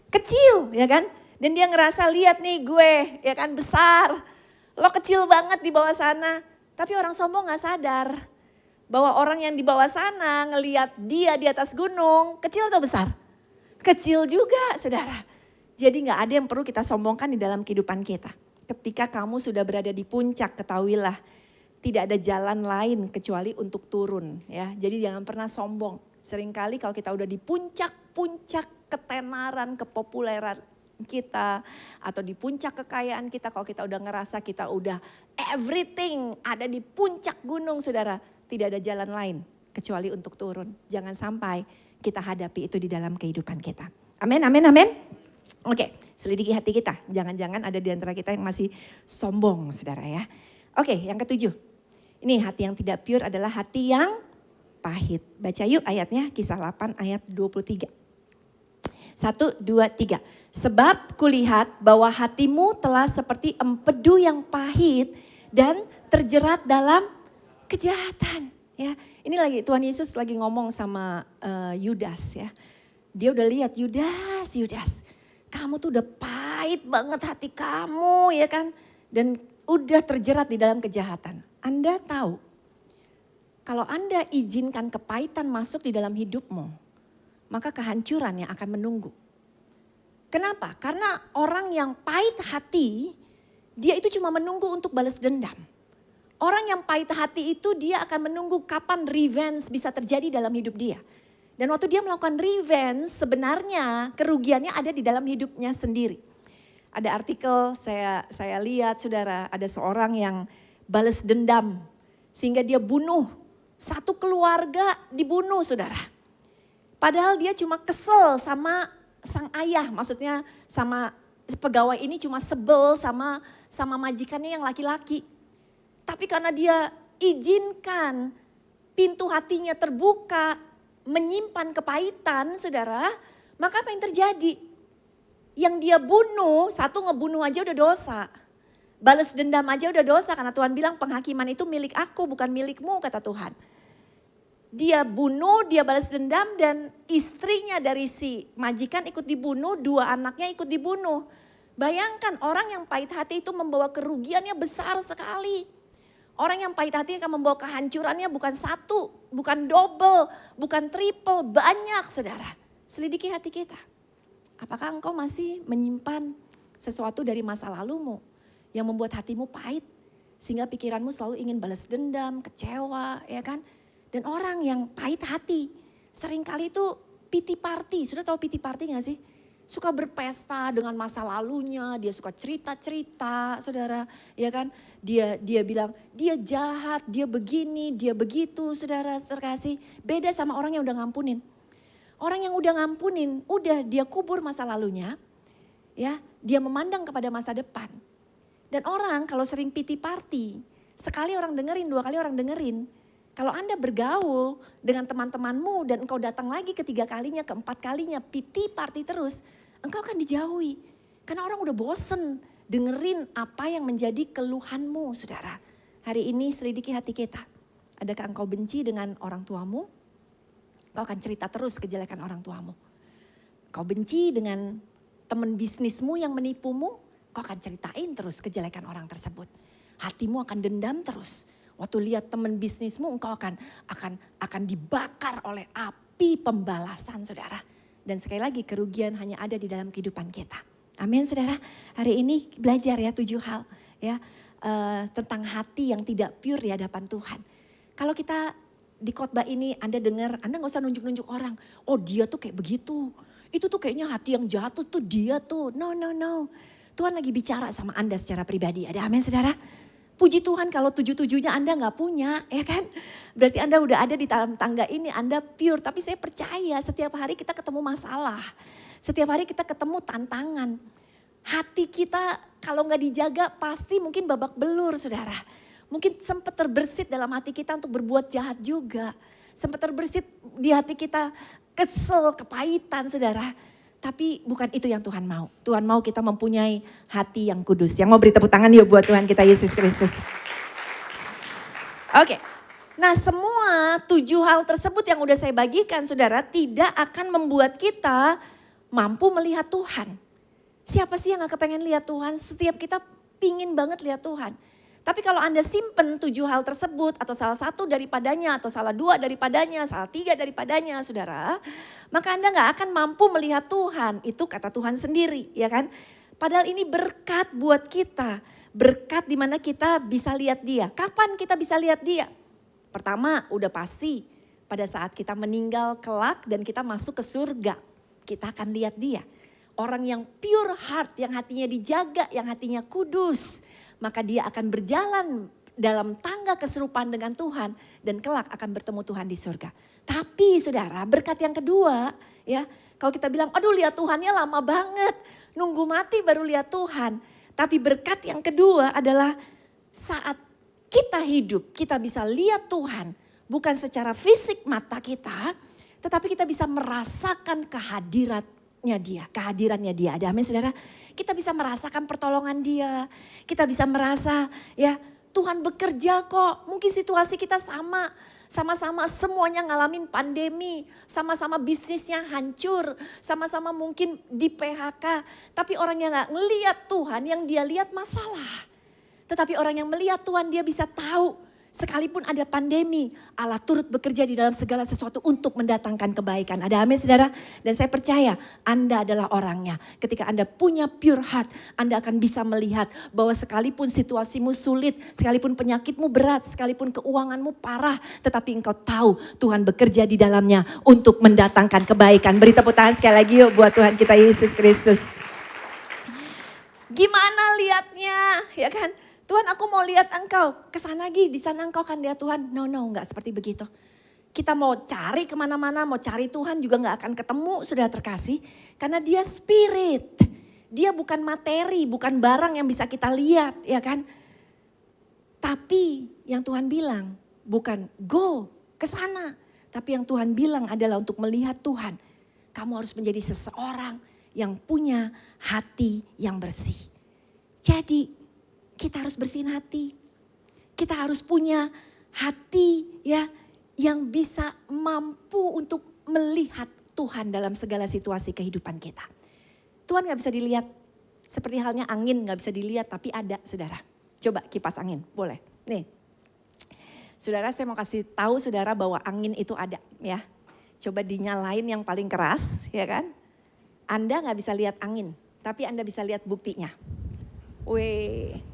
Kecil ya kan? Dan dia ngerasa lihat nih gue ya kan besar. Lo kecil banget di bawah sana. Tapi orang sombong gak sadar Bahwa orang yang di bawah sana ngelihat dia di atas gunung, kecil atau besar? Kecil juga, saudara. Jadi nggak ada yang perlu kita sombongkan di dalam kehidupan kita. Ketika kamu sudah berada di puncak, ketahuilah tidak ada jalan lain kecuali untuk turun, ya. Jadi jangan pernah sombong. Seringkali kalau kita udah di puncak ketenaran, kepopuleran kita, atau di puncak kekayaan kita, kalau kita udah ngerasa kita udah everything ada di puncak gunung, saudara, tidak ada jalan lain kecuali untuk turun. Jangan sampai kita hadapi itu di dalam kehidupan kita. Amin, amin, amin. Oke, selidiki hati kita. Jangan-jangan ada di antara kita yang masih sombong, saudara ya. Oke, yang ketujuh. Ini hati yang tidak pure adalah hati yang pahit. Baca yuk ayatnya, Kisah 8 ayat 23. 1, 2, 3. Sebab kulihat bahwa hatimu telah seperti empedu yang pahit dan terjerat dalam kejahatan. Ya, ini lagi Tuhan Yesus lagi ngomong sama Yudas ya. Dia udah lihat, Yudas, kamu tuh udah pahit banget hati kamu ya kan. Dan udah terjerat di dalam kejahatan. Anda tahu, kalau Anda izinkan kepahitan masuk di dalam hidupmu, maka kehancuran yang akan menunggu. Kenapa? Karena orang yang pahit hati, dia itu cuma menunggu untuk balas dendam. Orang yang pahit hati itu dia akan menunggu kapan revenge bisa terjadi dalam hidup dia. Dan waktu dia melakukan revenge, sebenarnya kerugiannya ada di dalam hidupnya sendiri. Ada artikel saya lihat, saudara, ada seorang yang balas dendam sehingga dia bunuh satu keluarga, dibunuh, saudara. Padahal dia cuma kesel sama sang ayah, maksudnya sama pegawai ini cuma sebel sama majikannya yang laki-laki. Tapi karena dia izinkan pintu hatinya terbuka, menyimpan kepahitan, saudara, maka apa yang terjadi? Yang dia bunuh, satu ngebunuh aja udah dosa. Balas dendam aja udah dosa karena Tuhan bilang penghakiman itu milik aku bukan milikmu, kata Tuhan. Dia bunuh, dia balas dendam dan istrinya dari si majikan ikut dibunuh, 2 anaknya ikut dibunuh. Bayangkan orang yang pahit hati itu membawa kerugiannya besar sekali. Orang yang pahit hati akan membawa kehancurannya bukan 1, bukan double, bukan triple, banyak, saudara. Selidiki hati kita. Apakah engkau masih menyimpan sesuatu dari masa lalumu yang membuat hatimu pahit sehingga pikiranmu selalu ingin balas dendam, kecewa, ya kan? Dan orang yang pahit hati seringkali itu pity party. Sudah tahu pity party gak sih? Suka berpesta dengan masa lalunya, dia suka cerita-cerita, saudara, ya kan? Dia bilang dia jahat, dia begini, dia begitu, saudara terkasih. Beda sama orang yang udah ngampunin. Orang yang udah ngampunin, udah dia kubur masa lalunya, ya, dia memandang kepada masa depan. Dan orang kalau sering pity party, sekali orang dengerin, 2 kali orang dengerin. Kalau Anda bergaul dengan teman-temanmu dan engkau datang lagi ke-3 kalinya, ke-4 kalinya, pity party terus, engkau akan dijauhi. Karena orang udah bosen dengerin apa yang menjadi keluhanmu, saudara. Hari ini selidiki hati kita. Adakah engkau benci dengan orang tuamu? Engkau akan cerita terus kejelekan orang tuamu. Engkau benci dengan teman bisnismu yang menipumu? Kau akan ceritain terus kejelekan orang tersebut. Hatimu akan dendam terus. Waktu lihat teman bisnismu engkau akan dibakar oleh api pembalasan, saudara. Dan sekali lagi kerugian hanya ada di dalam kehidupan kita. Amin, saudara. Hari ini belajar ya 7 hal ya tentang hati yang tidak pure di hadapan Tuhan. Kalau kita di khotbah ini Anda dengar, Anda gak usah nunjuk-nunjuk orang. Oh dia tuh kayak begitu. Itu tuh kayaknya hati yang jatuh tuh dia tuh. No. Tuhan lagi bicara sama Anda secara pribadi. Ada amin, saudara? Puji Tuhan kalau 7-7-nya Anda gak punya, ya kan? Berarti Anda udah ada di dalam tangga ini, Anda pure. Tapi saya percaya setiap hari kita ketemu masalah. Setiap hari kita ketemu tantangan. Hati kita kalau gak dijaga pasti mungkin babak belur, saudara. Mungkin sempat terbersit dalam hati kita untuk berbuat jahat juga. Sempat terbersit di hati kita kesel, kepahitan, saudara. Tapi bukan itu yang Tuhan mau. Tuhan mau kita mempunyai hati yang kudus. Yang mau beri tepuk tangan yuk buat Tuhan kita Yesus Kristus. Oke. Nah semua 7 hal tersebut yang udah saya bagikan, saudara, tidak akan membuat kita mampu melihat Tuhan. Siapa sih yang gak kepengen lihat Tuhan? Setiap kita pingin banget lihat Tuhan. Tapi kalau Anda simpen 7 hal tersebut atau salah satu daripadanya atau salah 2 daripadanya, salah 3 daripadanya saudara. Maka Anda gak akan mampu melihat Tuhan, itu kata Tuhan sendiri ya kan. Padahal ini berkat buat kita, berkat dimana kita bisa lihat dia. Kapan kita bisa lihat dia? Pertama udah pasti pada saat kita meninggal kelak dan kita masuk ke surga. Kita akan lihat dia. Orang yang pure heart, yang hatinya dijaga, yang hatinya kudus. Maka dia akan berjalan dalam tangga keserupaan dengan Tuhan dan kelak akan bertemu Tuhan di surga. Tapi saudara, berkat yang kedua ya, kalau kita bilang aduh lihat Tuhannya lama banget, nunggu mati baru lihat Tuhan. Tapi berkat yang kedua adalah saat kita hidup, kita bisa lihat Tuhan bukan secara fisik mata kita, tetapi kita bisa merasakan kehadirannya dia. Ada amin saudara? Kita bisa merasakan pertolongan dia. Kita bisa merasa ya Tuhan bekerja kok. Mungkin situasi kita sama. Sama-sama semuanya ngalamin pandemi. Sama-sama bisnisnya hancur. Sama-sama mungkin di PHK. Tapi orang yang gak ngeliat Tuhan, yang dia lihat masalah. Tetapi orang yang melihat Tuhan dia bisa tahu. Sekalipun ada pandemi, Allah turut bekerja di dalam segala sesuatu untuk mendatangkan kebaikan. Ada amin saudara? Dan saya percaya Anda adalah orangnya. Ketika Anda punya pure heart, Anda akan bisa melihat bahwa sekalipun situasimu sulit, sekalipun penyakitmu berat, sekalipun keuanganmu parah, tetapi engkau tahu Tuhan bekerja di dalamnya untuk mendatangkan kebaikan. Beri tepuk tangan sekali lagi yuk buat Tuhan kita Yesus Kristus. Gimana lihatnya, ya kan? Tuhan aku mau lihat engkau, kesana lagi, di sana engkau kan lihat Tuhan. No, enggak seperti begitu. Kita mau cari kemana-mana, mau cari Tuhan juga enggak akan ketemu saudara terkasih. Karena dia spirit, dia bukan materi, bukan barang yang bisa kita lihat ya kan. Tapi yang Tuhan bilang bukan go ke sana. Tapi yang Tuhan bilang adalah untuk melihat Tuhan. Kamu harus menjadi seseorang yang punya hati yang bersih. Jadi kita harus bersihin hati. Kita harus punya hati ya yang bisa mampu untuk melihat Tuhan dalam segala situasi kehidupan kita. Tuhan gak bisa dilihat seperti halnya angin gak bisa dilihat tapi ada saudara. Coba kipas angin boleh. Nih saudara saya mau kasih tahu saudara bahwa angin itu ada ya. Coba dinyalain yang paling keras ya kan. Anda gak bisa lihat angin tapi Anda bisa lihat buktinya. Wih.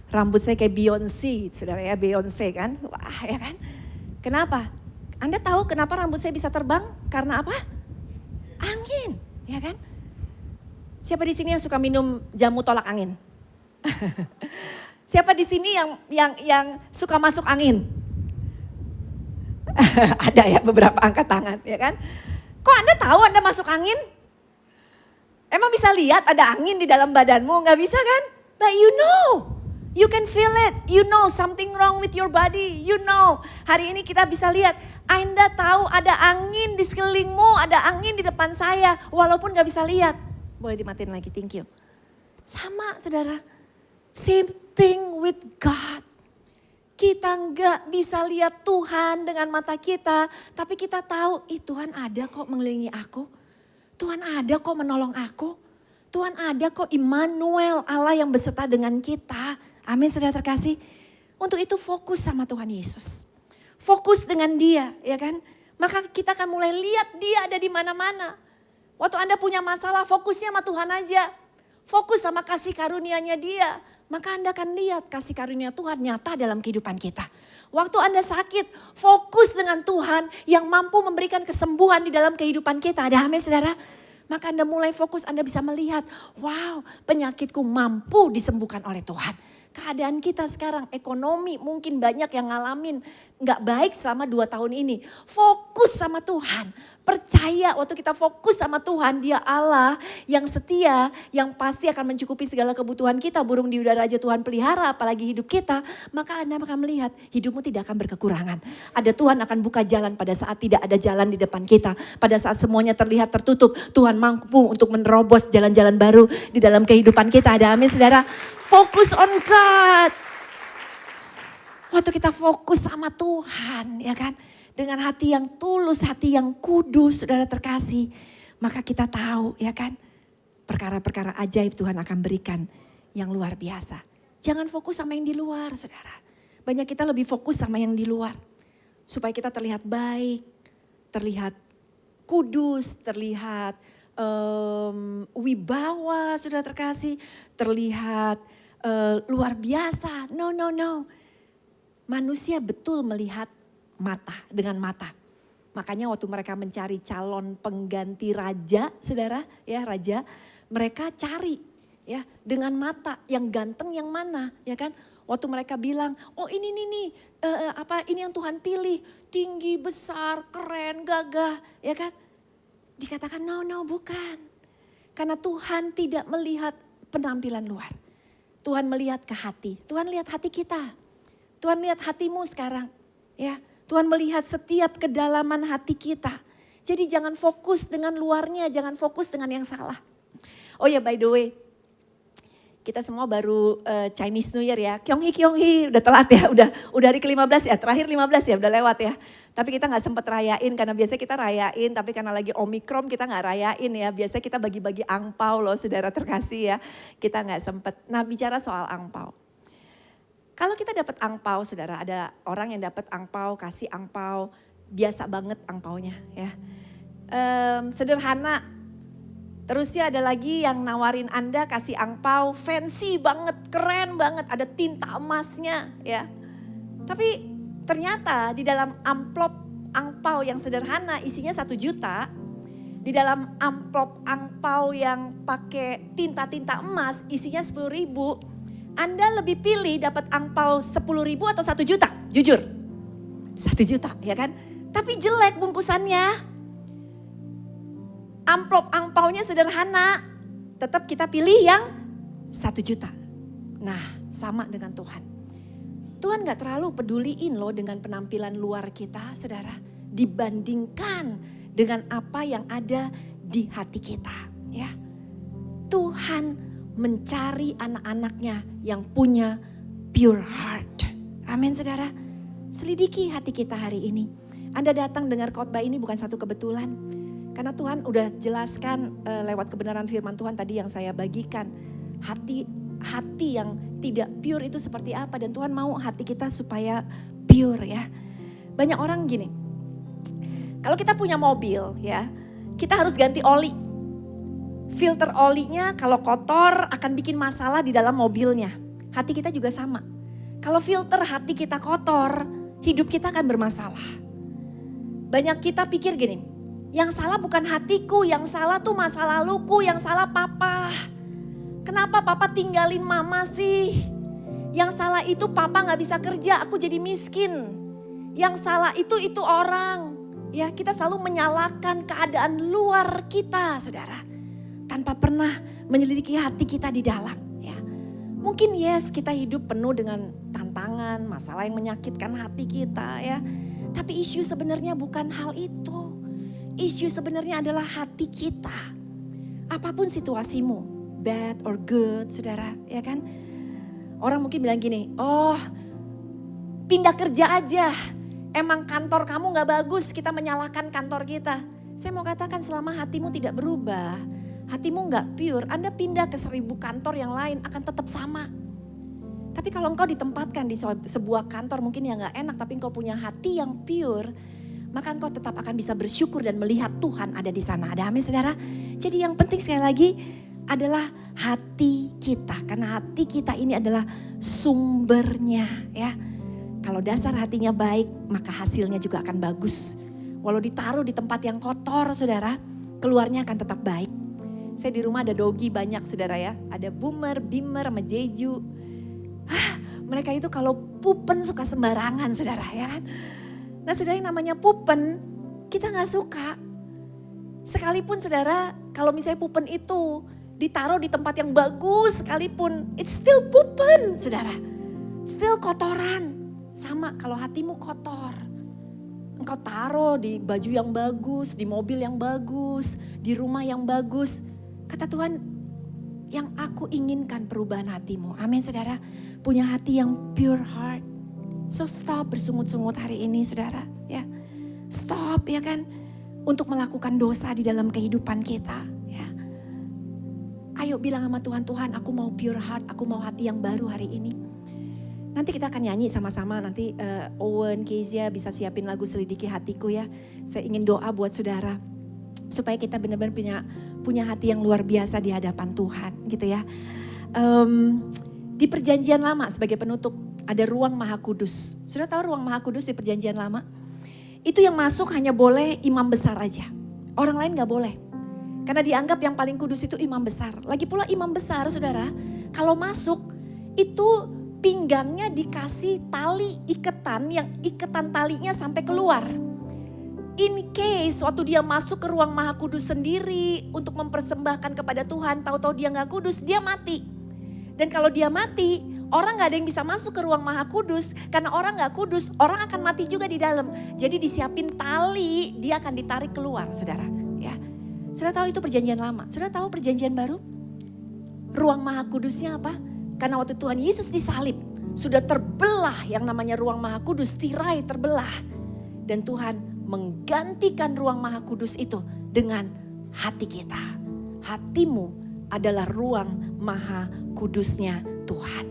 Rambut saya kayak Beyonce, saudara ya Beyonce kan. Wah ya kan. Kenapa? Anda tahu kenapa rambut saya bisa terbang? Karena apa? Angin, ya kan? Siapa di sini yang suka minum jamu tolak angin? Siapa di sini yang suka masuk angin? Ada ya beberapa angkat tangan, ya kan? Kok Anda tahu Anda masuk angin? Emang bisa lihat ada angin di dalam badanmu? Nggak bisa kan? But you know. You can feel it, you know something wrong with your body, you know. Hari ini kita bisa lihat, Anda tahu ada angin di sekelilingmu, ada angin di depan saya, walaupun gak bisa lihat. Boleh dimatiin lagi, thank you. Sama saudara, same thing with God. Kita gak bisa lihat Tuhan dengan mata kita, tapi kita tahu, Tuhan ada kok mengelilingi aku. Tuhan ada kok menolong aku. Tuhan ada kok Immanuel, Allah yang beserta dengan kita. Amin saudara terkasih. Untuk itu fokus sama Tuhan Yesus. Fokus dengan dia ya kan. Maka kita akan mulai lihat dia ada di mana-mana. Waktu Anda punya masalah fokusnya sama Tuhan aja. Fokus sama kasih karunia-Nya dia. Maka Anda akan lihat kasih karunia Tuhan nyata dalam kehidupan kita. Waktu Anda sakit fokus dengan Tuhan yang mampu memberikan kesembuhan di dalam kehidupan kita. Ada amin saudara. Maka Anda mulai fokus Anda bisa melihat. Wow penyakitku mampu disembuhkan oleh Tuhan. Keadaan kita sekarang ekonomi mungkin banyak yang ngalamin gak baik selama 2 tahun ini. Fokus sama Tuhan. Percaya waktu kita fokus sama Tuhan dia Allah yang setia. Yang pasti akan mencukupi segala kebutuhan kita. Burung di udara aja Tuhan pelihara apalagi hidup kita. Maka Anda akan melihat hidupmu tidak akan berkekurangan. Ada Tuhan akan buka jalan pada saat tidak ada jalan di depan kita. Pada saat semuanya terlihat tertutup. Tuhan mampu untuk menerobos jalan-jalan baru di dalam kehidupan kita. Ada amin saudara. Fokus on God. Waktu kita fokus sama Tuhan ya kan. Dengan hati yang tulus, hati yang kudus saudara terkasih. Maka kita tahu ya kan. Perkara-perkara ajaib Tuhan akan berikan yang luar biasa. Jangan fokus sama yang di luar, saudara. Banyak kita lebih fokus sama yang di luar. Supaya kita terlihat baik, terlihat kudus, terlihat wibawa, saudara terkasih. Terlihat luar biasa. No. Manusia betul melihat dengan mata. Makanya waktu mereka mencari calon pengganti raja, saudara, ya raja, mereka cari ya dengan mata yang ganteng yang mana, ya kan? Waktu mereka bilang, oh ini nih, ini yang Tuhan pilih, tinggi, besar, keren, gagah, ya kan? Dikatakan no bukan, karena Tuhan tidak melihat penampilan luar, Tuhan melihat ke hati, Tuhan lihat hati kita, Tuhan lihat hatimu sekarang, ya. Tuhan melihat setiap kedalaman hati kita. Jadi jangan fokus dengan luarnya, jangan fokus dengan yang salah. Oh ya, by the way, kita semua baru Chinese New Year ya. Kyonghi, udah telat ya, udah hari ke-15 ya, terakhir 15 ya, udah lewat ya. Tapi kita gak sempet rayain, karena biasanya kita rayain, tapi karena lagi Omikron kita gak rayain ya. Biasanya kita bagi-bagi angpau loh, saudara terkasih ya. Kita gak sempet. Nah, bicara soal angpau. Kalau kita dapat angpau, saudara, ada orang yang dapat angpau, kasih angpau, biasa banget angpaunya ya. Sederhana. Terusnya ada lagi yang nawarin Anda kasih angpau, fancy banget, keren banget, ada tinta emasnya ya. Tapi ternyata di dalam amplop angpau yang sederhana isinya 1 juta, di dalam amplop angpau yang pakai tinta-tinta emas isinya 10.000, Anda lebih pilih dapat angpau 10.000 atau 1 juta? Jujur, 1 juta ya kan? Tapi jelek bungkusannya. Amplop angpaunya sederhana, tetap kita pilih yang 1 juta. Nah, sama dengan Tuhan. Tuhan gak terlalu peduliin loh dengan penampilan luar kita, saudara. Dibandingkan dengan apa yang ada di hati kita. Ya, Tuhan mencari anak-anaknya yang punya pure heart. Amin, saudara. Selidiki hati kita hari ini. Anda datang dengar khotbah ini bukan satu kebetulan. Karena Tuhan udah jelaskan lewat kebenaran firman Tuhan tadi yang saya bagikan. Hati yang tidak pure itu seperti apa. Dan Tuhan mau hati kita supaya pure ya. Banyak orang gini. Kalau kita punya mobil ya. Kita harus ganti oli. Filter olinya kalau kotor akan bikin masalah di dalam mobilnya. Hati kita juga sama. Kalau filter hati kita kotor, hidup kita akan bermasalah. Banyak kita pikir gini. Yang salah bukan hatiku, yang salah tuh masa laluku, yang salah papa. Kenapa papa tinggalin mama sih? Yang salah itu papa gak bisa kerja, aku jadi miskin. Yang salah itu orang. Ya, kita selalu menyalahkan keadaan luar kita, saudara. Tanpa pernah menyelidiki hati kita di dalam. Ya. Mungkin yes, kita hidup penuh dengan tantangan, masalah yang menyakitkan hati kita ya. Tapi isu sebenarnya bukan hal itu. Isu sebenarnya adalah hati kita. Apapun situasimu, bad or good, saudara, ya kan? Orang mungkin bilang gini, oh pindah kerja aja. Emang kantor kamu gak bagus, kita menyalahkan kantor kita. Saya mau katakan selama hatimu tidak berubah, hatimu gak pure, Anda pindah ke 1000 kantor yang lain akan tetap sama. Tapi kalau engkau ditempatkan di sebuah kantor mungkin yang gak enak, tapi engkau punya hati yang pure, maka engkau tetap akan bisa bersyukur dan melihat Tuhan ada di sana. Ada amin, saudara? Jadi yang penting sekali lagi adalah hati kita. Karena hati kita ini adalah sumbernya ya. Kalau dasar hatinya baik, maka hasilnya juga akan bagus. Walau ditaruh di tempat yang kotor, saudara, keluarnya akan tetap baik. Saya di rumah ada dogi banyak, saudara ya. Ada Boomer, Beamer, sama Jeju. Mereka itu kalau pupen suka sembarangan, saudara ya kan. Nah, saudara, yang namanya pupen, kita gak suka. Sekalipun saudara, kalau misalnya pupen itu ditaruh di tempat yang bagus sekalipun, it's still pupen, saudara. Still kotoran. Sama kalau hatimu kotor. Engkau taruh di baju yang bagus, di mobil yang bagus, di rumah yang bagus. Kata Tuhan, yang aku inginkan perubahan hatimu. Amin, saudara. Punya hati yang pure heart. So stop bersungut-sungut hari ini, saudara. Ya, stop ya kan, untuk melakukan dosa di dalam kehidupan kita. Ya, Ayo bilang sama Tuhan, Tuhan aku mau pure heart, aku mau hati yang baru hari ini. Nanti kita akan nyanyi sama-sama, nanti Owen, Kezia bisa siapin lagu Selidiki Hatiku ya. Saya ingin doa buat saudara, supaya kita benar-benar punya hati yang luar biasa di hadapan Tuhan gitu ya. Di perjanjian lama sebagai penutup ada ruang Maha Kudus. Sudah tahu ruang Maha Kudus di perjanjian lama? Itu yang masuk hanya boleh imam besar aja. Orang lain gak boleh. Karena dianggap yang paling kudus itu imam besar. Lagi pula imam besar saudara, kalau masuk itu pinggangnya dikasih tali iketan yang iketan talinya sampai keluar. In case waktu dia masuk ke ruang Maha Kudus sendiri untuk mempersembahkan kepada Tuhan, tahu-tahu dia gak kudus, dia mati. Dan kalau dia mati, orang gak ada yang bisa masuk ke ruang Maha Kudus. Karena orang gak kudus, orang akan mati juga di dalam. Jadi disiapin tali, dia akan ditarik keluar saudara. Ya, sudah tahu itu perjanjian lama. Sudah tahu perjanjian baru? Ruang Maha Kudusnya apa? Karena waktu Tuhan Yesus disalib, sudah terbelah yang namanya ruang Maha Kudus, tirai terbelah. Dan Tuhan menggantikan ruang Maha Kudus itu dengan hati kita. Hatimu adalah ruang Maha Kudusnya Tuhan.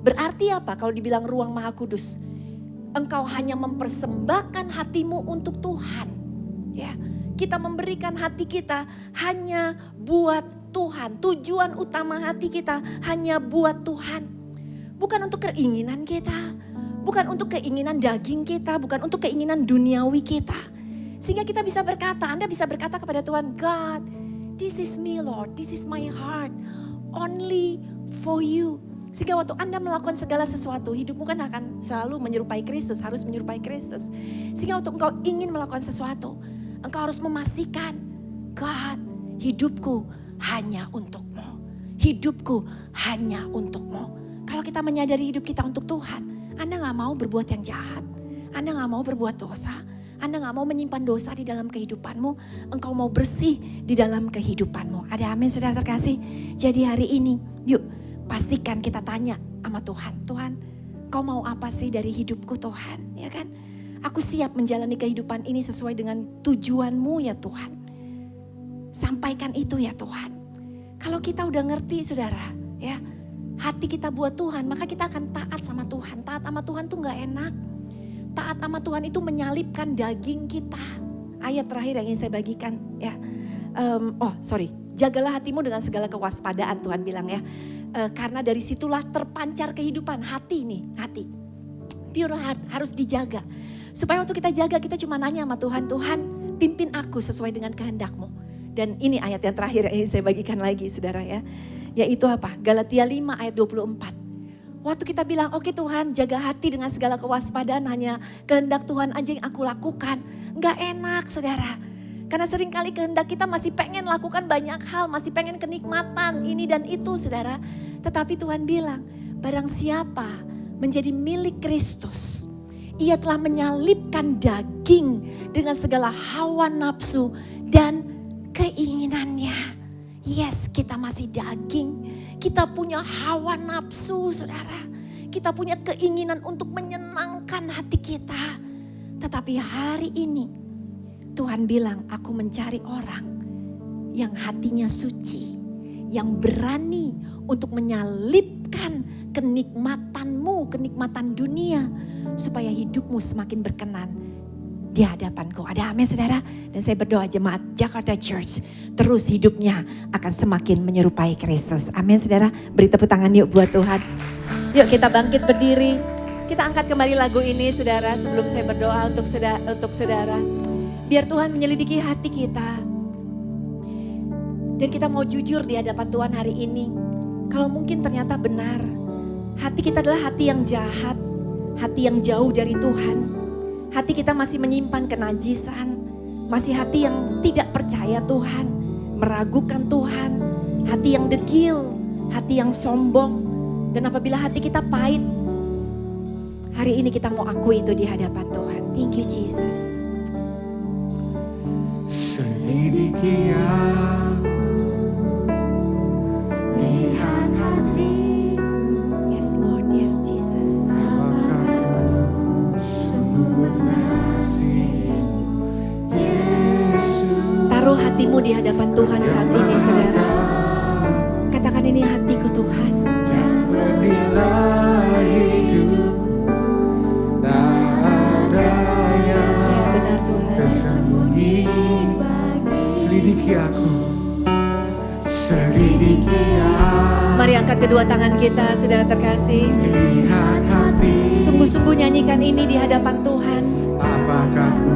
Berarti apa kalau dibilang ruang Maha Kudus? Engkau hanya mempersembahkan hatimu untuk Tuhan. Ya, kita memberikan hati kita hanya buat Tuhan. Tujuan utama hati kita hanya buat Tuhan. Bukan untuk keinginan kita. Bukan untuk keinginan daging kita. Bukan untuk keinginan duniawi kita. Sehingga kita bisa berkata, Anda bisa berkata kepada Tuhan, God, this is me Lord, this is my heart. Only for you. Sehingga waktu Anda melakukan segala sesuatu, hidupmu kan akan selalu menyerupai Kristus, harus menyerupai Kristus. Sehingga waktu engkau ingin melakukan sesuatu, engkau harus memastikan, God, hidupku hanya untukmu. Hidupku hanya untukmu. Kalau kita menyadari hidup kita untuk Tuhan, Anda gak mau berbuat yang jahat. Anda gak mau berbuat dosa. Anda gak mau menyimpan dosa di dalam kehidupanmu. Engkau mau bersih di dalam kehidupanmu. Ada amin saudara terkasih. Jadi hari ini, yuk pastikan kita tanya sama Tuhan. Tuhan, kau mau apa sih dari hidupku Tuhan? Ya kan? Aku siap menjalani kehidupan ini sesuai dengan tujuanmu ya Tuhan. Sampaikan itu ya Tuhan. Kalau kita udah ngerti saudara, ya hati kita buat Tuhan, maka kita akan taat sama Tuhan. Taat sama Tuhan tuh gak enak. Taat sama Tuhan itu menyalipkan daging kita. Ayat terakhir yang ingin saya bagikan ya. Jagalah hatimu dengan segala kewaspadaan Tuhan bilang ya. Karena dari situlah terpancar kehidupan hati nih, hati. Pure heart harus dijaga. Supaya waktu kita jaga kita cuma nanya sama Tuhan, Tuhan pimpin aku sesuai dengan kehendak-Mu. Dan ini ayat yang terakhir yang ingin saya bagikan lagi saudara ya. Yaitu apa? Galatia 5 ayat 24. Waktu kita bilang, oke Tuhan jaga hati dengan segala kewaspadaan, hanya kehendak Tuhan aja yang aku lakukan. Gak enak saudara. Karena seringkali kehendak kita masih pengen lakukan banyak hal, masih pengen kenikmatan ini dan itu saudara. Tetapi Tuhan bilang, barang siapa menjadi milik Kristus, ia telah menyalipkan daging dengan segala hawa nafsu dan keinginannya. Yes, kita masih daging. Kita punya hawa nafsu, saudara. Kita punya keinginan untuk menyenangkan hati kita. Tetapi hari ini Tuhan bilang, aku mencari orang yang hatinya suci, yang berani untuk menyalipkan kenikmatanmu, kenikmatan dunia, supaya hidupmu semakin berkenan di hadapanku. Ada amin saudara? Dan saya berdoa jemaat Jakarta Church terus hidupnya akan semakin menyerupai Kristus. Amin saudara. Beri tepuk tangan yuk buat Tuhan. Yuk kita bangkit berdiri. Kita angkat kembali lagu ini saudara sebelum saya berdoa untuk saudara. Biar Tuhan menyelidiki hati kita. Dan kita mau jujur di hadapan Tuhan hari ini. Kalau mungkin ternyata benar. Hati kita adalah hati yang jahat. Hati yang jauh dari Tuhan. Hati kita masih menyimpan kenajisan, masih hati yang tidak percaya Tuhan, meragukan Tuhan, hati yang degil, hati yang sombong. Dan apabila hati kita pahit, hari ini kita mau akui itu di hadapan Tuhan. Thank you Jesus. Selidiki aku, lihat hatiku. Yes Lord, yes Jesus. Yesus, Taruh hatimu di hadapan Tuhan saat ini saudara. selidiki aku. Mari angkat kedua tangan kita, saudara terkasih. Lihat hati, Sungguh-sungguh nyanyikan ini di hadapan Tuhan. apakah ku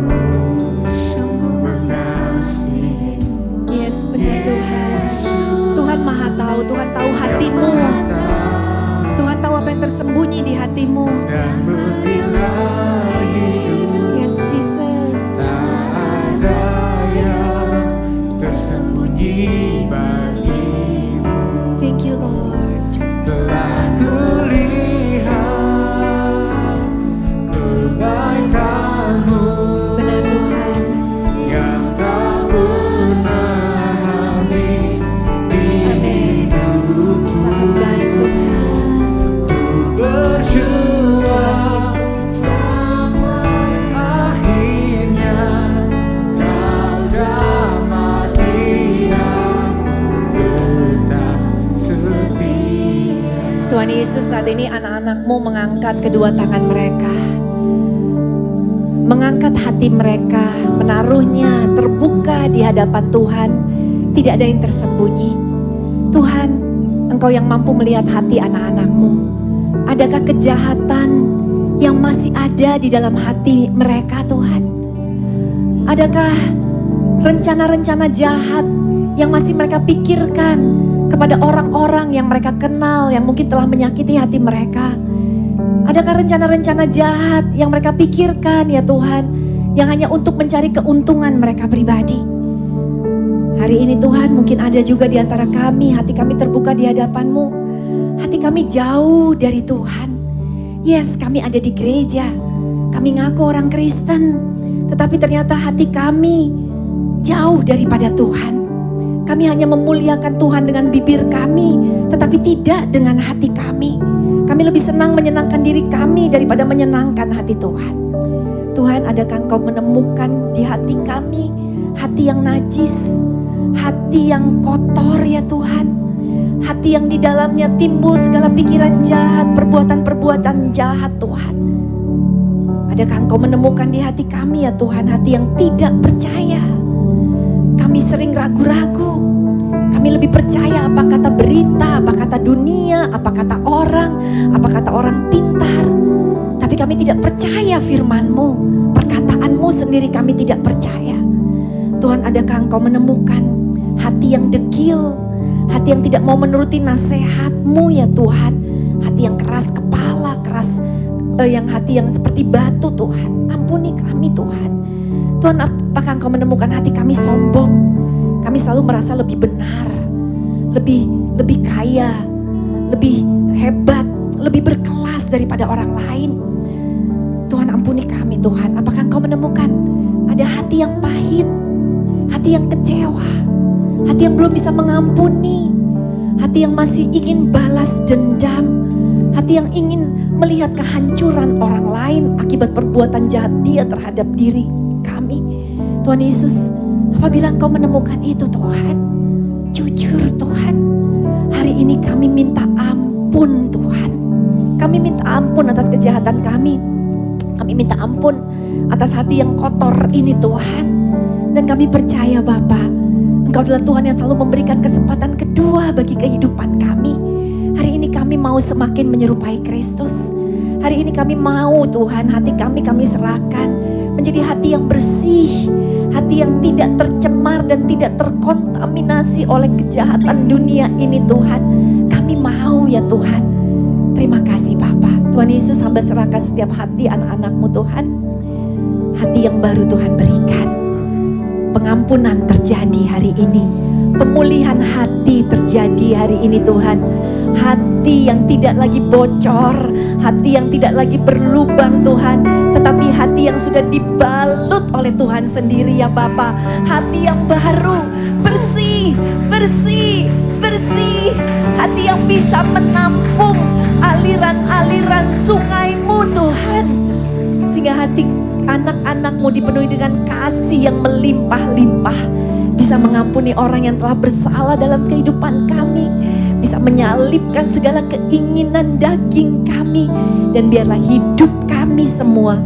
sungguh mengasihimu. Yes, benar Tuhan. Tuhan Maha tahu, Tuhan tahu hatimu. Tuhan tahu apa yang tersembunyi di hatimu. Dan menilai hidup, Yes, Jesus. tak ada yang tersembunyi bagimu. Thank you, Lord. Telah kulihat kebaikan-Mu Benar Tuhan. yang tak pernah habis di hidupku. Sangat baik Tuhan. Ku berjuang sampai akhirnya Kau dapati aku tetap setia. Tuhan Yesus, saat ini anak-anak-Mu mengangkat kedua tangan mereka. Mengangkat hati mereka, menaruhnya terbuka di hadapan Tuhan. Tidak ada yang tersembunyi. Tuhan, Engkau yang mampu melihat hati anak-anak-Mu. Adakah kejahatan yang masih ada di dalam hati mereka, Tuhan? Adakah rencana-rencana jahat yang masih mereka pikirkan kepada orang-orang yang mereka kenal, yang mungkin telah menyakiti hati mereka? Adakah rencana-rencana jahat yang mereka pikirkan ya Tuhan, yang hanya untuk mencari keuntungan mereka pribadi? Hari ini Tuhan, mungkin ada juga di antara kami, hati kami terbuka di hadapan-Mu. Hati kami jauh dari Tuhan. Yes, kami ada di gereja, kami ngaku orang Kristen, tetapi ternyata hati kami jauh daripada Tuhan. Kami hanya memuliakan Tuhan dengan bibir kami, tetapi tidak dengan hati kami. Kami lebih senang menyenangkan diri kami daripada menyenangkan hati Tuhan. Tuhan, adakah Engkau menemukan di hati kami hati yang najis, hati yang kotor ya Tuhan, hati yang di dalamnya timbul segala pikiran jahat, perbuatan-perbuatan jahat Tuhan. Adakah Engkau menemukan di hati kami ya Tuhan, hati yang tidak percaya? Kami sering ragu-ragu. Kami lebih percaya apa kata berita, apa kata dunia, apa kata orang pintar. Tapi kami tidak percaya firman-Mu, perkataan-Mu sendiri kami tidak percaya. Tuhan, adakah Engkau menemukan hati yang dekil, hati yang tidak mau menuruti nasihat-Mu ya Tuhan, hati yang keras kepala, hati yang seperti batu Tuhan. Ampuni kami Tuhan. Tuhan, apakah Engkau menemukan hati kami sombong? Kami selalu merasa lebih benar, lebih kaya, lebih hebat, lebih berkelas daripada orang lain. Tuhan, ampuni kami Tuhan. Apakah Engkau menemukan ada hati yang pahit, hati yang kecewa, hati yang belum bisa mengampuni, hati yang masih ingin balas dendam, hati yang ingin melihat kehancuran orang lain akibat perbuatan jahat dia terhadap diri kami. Tuhan Yesus, apabila Engkau menemukan itu Tuhan, jujur Tuhan, hari ini kami minta ampun Tuhan. Kami minta ampun atas kejahatan kami. Kami minta ampun atas hati yang kotor ini Tuhan. Dan kami percaya Bapa, Engkau adalah Tuhan yang selalu memberikan kesempatan kedua bagi kehidupan kami. Hari ini kami mau semakin menyerupai Kristus. Hari ini kami mau Tuhan, hati kami serahkan menjadi hati yang bersih, hati yang tidak tercemar dan tidak terkontaminasi oleh kejahatan dunia ini Tuhan. Kami mau ya Tuhan. Terima kasih Bapa. Tuhan Yesus, hamba serahkan setiap hati anak-anak-Mu Tuhan. Hati yang baru Tuhan berikan. Pengampunan terjadi hari ini. Pemulihan hati terjadi hari ini Tuhan. Hati yang tidak lagi bocor, hati yang tidak lagi berlubang Tuhan, tetapi hati yang sudah dibalut oleh Tuhan sendiri ya Bapa. Hati yang baru, bersih, bersih, bersih. Hati yang bisa menampung aliran-aliran sungai-Mu Tuhan. Sehingga hati anak-anak-Mu dipenuhi dengan kasih yang melimpah-limpah. Bisa mengampuni orang yang telah bersalah dalam kehidupan kami. Bisa menyalipkan segala keinginan daging kami. Dan biarlah hidup kami semua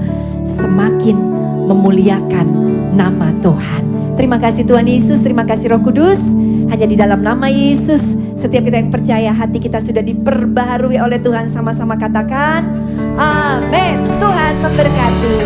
semakin memuliakan nama Tuhan. Terima kasih Tuhan Yesus, terima kasih Roh Kudus. Hanya di dalam nama Yesus, setiap kita yang percaya hati kita sudah diperbaharui oleh Tuhan. Sama-sama katakan, amin. Tuhan memberkati.